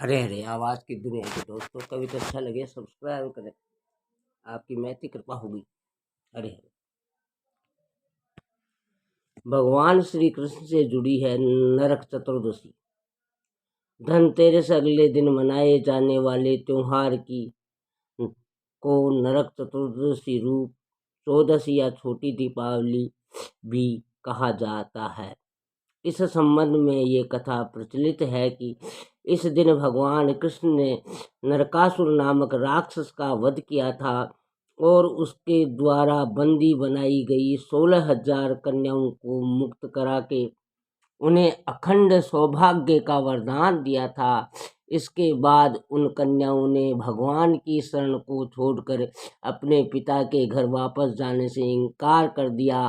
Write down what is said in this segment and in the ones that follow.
हरे हरे आवाज की दुनिया के दोस्तों, कभी तो अच्छा लगे सब्सक्राइब करें, आपकी मैत्री कृपा होगी। हरे हरे। भगवान श्री कृष्ण से जुड़ी है नरक चतुर्दशी। धनतेरस अगले दिन मनाए जाने वाले त्योहार की को नरक चतुर्दशी रूप चौदशी या छोटी दीपावली भी कहा जाता है। इस संबंध में ये कथा प्रचलित है कि इस दिन भगवान कृष्ण ने नरकासुर नामक राक्षस का वध किया था और उसके द्वारा बंदी बनाई गई 16,000 कन्याओं को मुक्त करा के उन्हें अखंड सौभाग्य का वरदान दिया था। इसके बाद उन कन्याओं ने भगवान की शरण को छोड़कर अपने पिता के घर वापस जाने से इनकार कर दिया।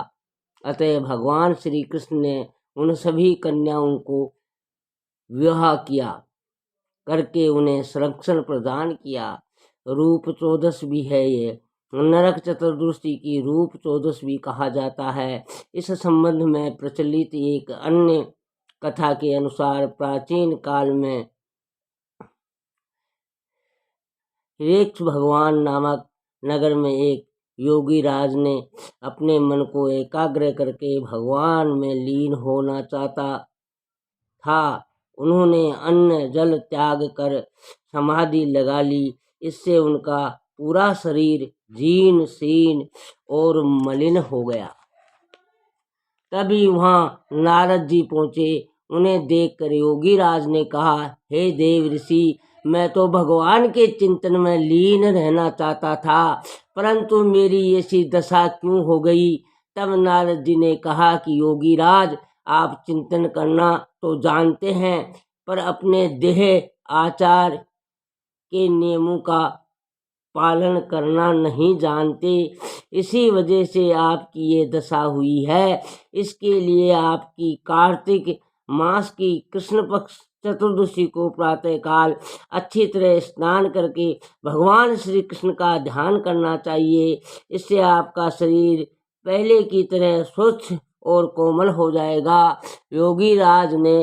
अतः भगवान श्री कृष्ण ने उन सभी कन्याओं को विवाह किया करके उन्हें संरक्षण प्रदान किया। रूप चौदस भी है ये। नरक चतुर्दशी की रूप चौदस भी कहा जाता है। इस संबंध में प्रचलित एक अन्य कथा के अनुसार प्राचीन काल में रेक्ष भगवान नामक नगर में एक योगी राज ने अपने मन को एकाग्र करके भगवान में लीन होना चाहता था। उन्होंने अन्न जल त्याग कर समाधि लगा ली। इससे उनका पूरा शरीर जीर्ण शीर्ण और मलिन हो गया। तभी वहां नारद जी पहुंचे। उन्हें देखकर योगी राज ने कहा, हे देव ऋषि, मैं तो भगवान के चिंतन में लीन रहना चाहता था, परंतु मेरी ऐसी दशा क्यों हो गई। तब नारद जी ने कहा कि योगी राज, आप चिंतन करना तो जानते हैं, पर अपने देह आचार के नियमों का पालन करना नहीं जानते। इसी वजह से आपकी ये दशा हुई है। इसके लिए आपकी कार्तिक मास की कृष्ण पक्ष चतुर्दशी को प्रातः काल अच्छी तरह स्नान करके भगवान श्री कृष्ण का ध्यान करना चाहिए। इससे आपका शरीर पहले की तरह स्वच्छ और कोमल हो जाएगा। योगी राज ने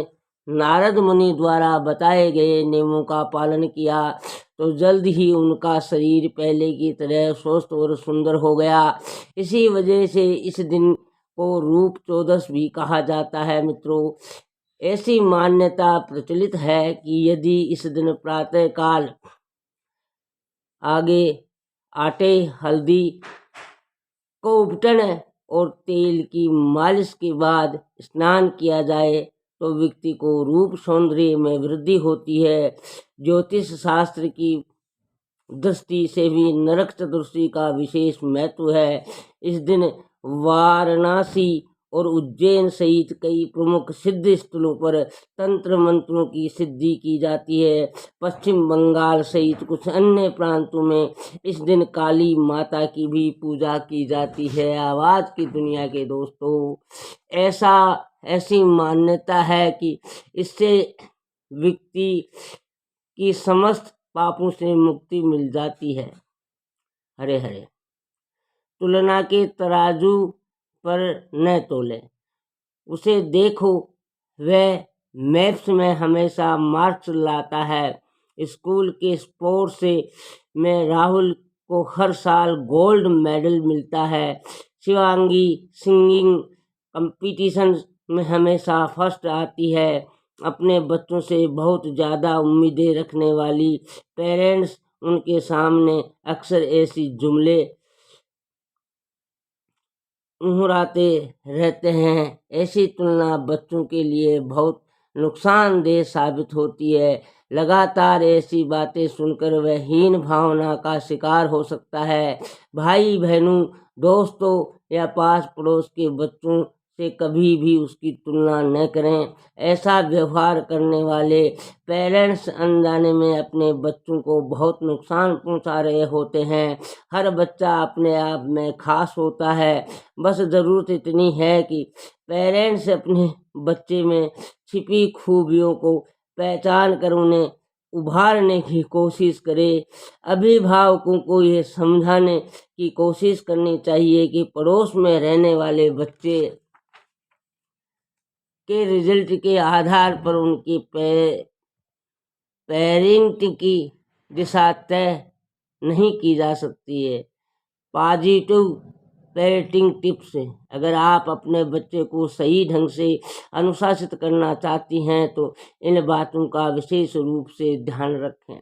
नारद मुनि द्वारा बताए गए नियमों का पालन किया तो जल्द ही उनका शरीर पहले की तरह स्वस्थ और सुंदर हो गया। इसी वजह से इस दिन को रूप चौदस भी कहा जाता है। मित्रों, ऐसी मान्यता प्रचलित है कि यदि इस दिन प्रातः काल आगे आटे हल्दी को उपटन और तेल की मालिश के बाद स्नान किया जाए तो व्यक्ति को रूप सौंदर्य में वृद्धि होती है। ज्योतिष शास्त्र की दृष्टि से भी नरक चतुर्दशी का विशेष महत्व है। इस दिन वाराणसी और उज्जैन सहित कई प्रमुख सिद्ध स्थलों पर तंत्र मंत्रों की सिद्धि की जाती है। पश्चिम बंगाल सहित कुछ अन्य प्रांतों में इस दिन काली माता की भी पूजा की जाती है। आवाज की दुनिया के दोस्तों, ऐसी मान्यता है कि इससे व्यक्ति की समस्त पापों से मुक्ति मिल जाती है। हरे हरे। तुलना के तराजू पर न तोले, उसे देखो, वह मैथ्स में हमेशा मार्क्स लाता है। स्कूल के स्पोर्ट्स से में राहुल को हर साल गोल्ड मेडल मिलता है। शिवांगी सिंगिंग कंपटीशन में हमेशा फर्स्ट आती है। अपने बच्चों से बहुत ज़्यादा उम्मीदें रखने वाली पेरेंट्स उनके सामने अक्सर ऐसी जुमले उहराते रहते हैं। ऐसी तुलना बच्चों के लिए बहुत नुकसानदेह साबित होती है। लगातार ऐसी बातें सुनकर वह हीन भावना का शिकार हो सकता है। भाई बहनों, दोस्तों या पास पड़ोस के बच्चों से कभी भी उसकी तुलना न करें। ऐसा व्यवहार करने वाले पेरेंट्स अनजाने में अपने बच्चों को बहुत नुकसान पहुंचा रहे होते हैं। हर बच्चा अपने आप में खास होता है। बस ज़रूरत इतनी है कि पेरेंट्स अपने बच्चे में छिपी खूबियों को पहचान कर उन्हें उभारने की कोशिश करें। अभिभावकों को ये समझाने की कोशिश करनी चाहिए कि पड़ोस में रहने वाले बच्चे के रिजल्ट के आधार पर उनकी पेरेंटिंग की दिशा तय नहीं की जा सकती है। पॉजिटिव पेरेंटिंग टिप्स, अगर आप अपने बच्चे को सही ढंग से अनुशासित करना चाहती हैं तो इन बातों का विशेष रूप से ध्यान रखें।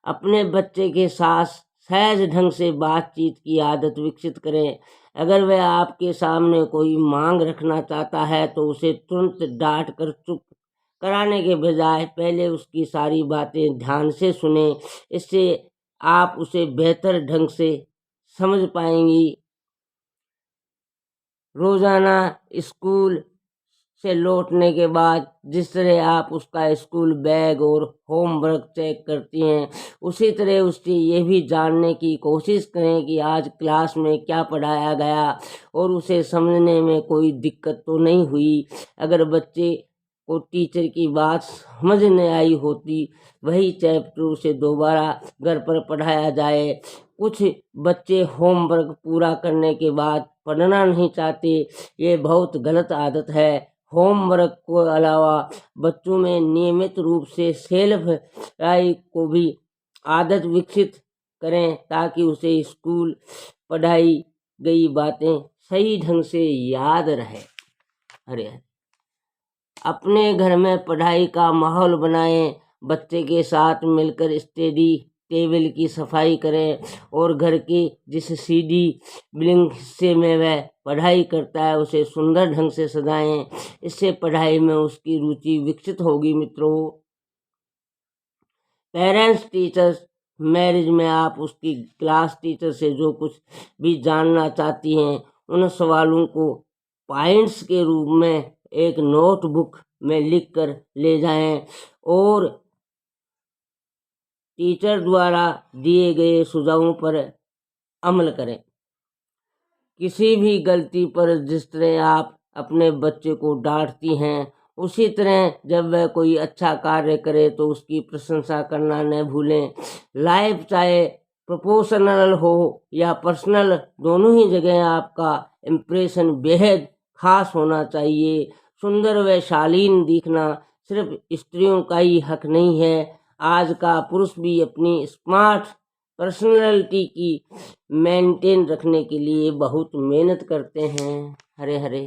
अपने बच्चे के साथ सहज ढंग से बातचीत की आदत विकसित करें। अगर वह आपके सामने कोई मांग रखना चाहता है तो उसे तुरंत डांट कर चुप कराने के बजाय पहले उसकी सारी बातें ध्यान से सुने। इससे आप उसे बेहतर ढंग से समझ पाएंगी। रोजाना स्कूल से लौटने के बाद जिस तरह आप उसका स्कूल बैग और होमवर्क चेक करती हैं, उसी तरह उससे ये भी जानने की कोशिश करें कि आज क्लास में क्या पढ़ाया गया और उसे समझने में कोई दिक्कत तो नहीं हुई। अगर बच्चे को टीचर की बात समझ नहीं आई होती, वही चैप्टर उसे दोबारा घर पर पढ़ाया जाए। कुछ बच्चे होमवर्क पूरा करने के बाद पढ़ना नहीं चाहते, ये बहुत गलत आदत है। होमवर्क के अलावा बच्चों में नियमित रूप से सेल्फ पढ़ाई को भी आदत विकसित करें ताकि उसे स्कूल पढ़ाई गई बातें सही ढंग से याद रहे। अरे अपने घर में पढ़ाई का माहौल बनाएं। बच्चे के साथ मिलकर स्टडी टेबल की सफाई करें और घर के जिस सीधी बिलिंग हिस्से में वह पढ़ाई करता है उसे सुंदर ढंग से सजाएं। इससे पढ़ाई में उसकी रुचि विकसित होगी। मित्रों, पेरेंट्स टीचर्स मैरिज में आप उसकी क्लास टीचर से जो कुछ भी जानना चाहती हैं उन सवालों को पॉइंट्स के रूप में एक नोटबुक में लिख कर ले जाएं और टीचर द्वारा दिए गए सुझावों पर अमल करें। किसी भी गलती पर जिस तरह आप अपने बच्चे को डांटती हैं, उसी तरह जब वह कोई अच्छा कार्य करे तो उसकी प्रशंसा करना न भूलें। लाइफ चाहे प्रोफेशनल हो या पर्सनल, दोनों ही जगह आपका इम्प्रेशन बेहद खास होना चाहिए। सुंदर व शालीन दिखना सिर्फ स्त्रियों का ही हक नहीं है, आज का पुरुष भी अपनी स्मार्ट पर्सनैलिटी की मेंटेन रखने के लिए बहुत मेहनत करते हैं। हरे हरे।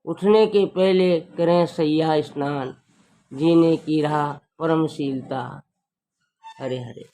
उठने के पहले करें सैया स्नान, जीने की राह परमशीलता। हरे हरे।